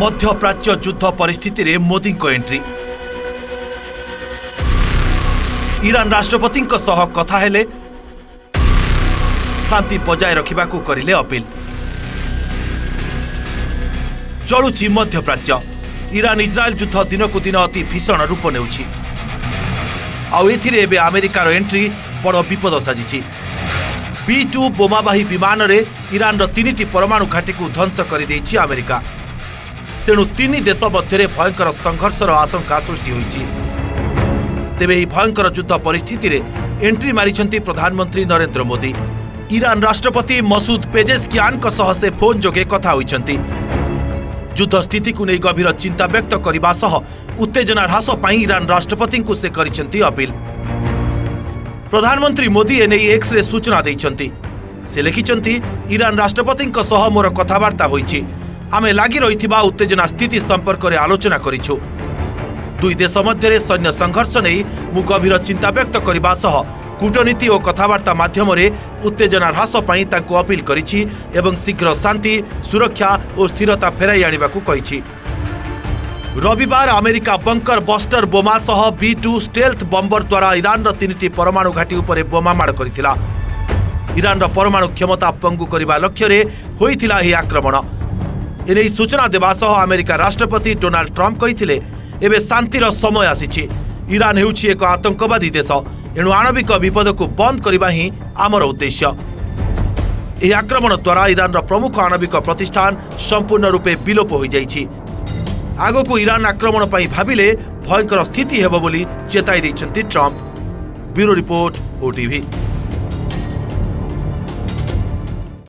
मध्यप्राच्य युद्ध परिस्थिति रे मोदी को एंट्री। ईरान राष्ट्रपति सह कथा हेले शांति बजाय रखिबाकू करिले अपील। जळुची मध्यप्राच्य। ईरान इजराइल युद्ध दिनकू दिन अति भीषण रूप नेउछि। आउ एथिरे एबे अमेरिकार एंट्री बड़ विपद साजिछि। B-2 बोमाबाही विमान रे ईरान रो 3टी परमाणु घाटी को ध्वंस कर देछि अमेरिका। तेणु 3 देश मध्य भयंकर संघर्षर आशंका सृष्टि होइछि। तेबे ଏହି भयंकर युद्ध परिस्थिति रे एंट्री मारिछंती प्रधानमंत्री नरेंद्र मोदी। ईरान राष्ट्रपति मसूद पेजेशकियान को सह से फोन जोगे कथा होइछंती। युद्ध स्थिति को नहीं गभीर चिंता व्यक्त करने सह उत्तेजना ह्रास पाई ईरान राष्ट्रपति को से करिछंती अपील। प्रधानमंत्री मोदी एने एक्स रे सूचना देइछंती। से लिखिछंती, ईरान राष्ट्रपति सह मोर कथबार्ता होइछि। आमे लागि रहिथिबा उत्तेजना स्थिति संपर्क रे आलोचना करिछु। दुई देश मध्य सैन्य संघर्ष नहीं मु गभीर चिंता व्यक्त करने सह कूटनीति और कथबार्ता माध्यम उत्तेजना ह्रास पाई तांको अपील करिछि एवं शीघ्र शांति सुरक्षा और स्थिरता फेराई आनिबाकू कहिछि। रविवार अमेरिका बंकर बस्टर बोमा सह B-2 स्टेल्थ बम्बर द्वारा ईरान रो 3टी परमाणु घाटी उपरे बोमा माड़ करिथिला। ईरान रो परमाणु क्षमता पंगु करबा लक्ष्य रे होइथिला एही आक्रमण। एनै सूचना देबा सह अमेरिका राष्ट्रपति डोनाल्ड ट्रम्प कहिथिले, एबे शांतिर समय आसीछि। ईरान हेउछि एक आतंकवादी देश, एणु आणविक विपद को बंद करबा ही आमर उद्देश्य। एही आक्रमण द्वारा ईरान रो प्रमुख आणविक प्रतिष्ठान संपूर्ण रूपे विलोप हो जाइछि। आगो को ईरान आक्रमण पई भाबिले भयंकर स्थिति हेबो बोली चेताई दैछन्ती ट्रम्प। Bureau report OTV।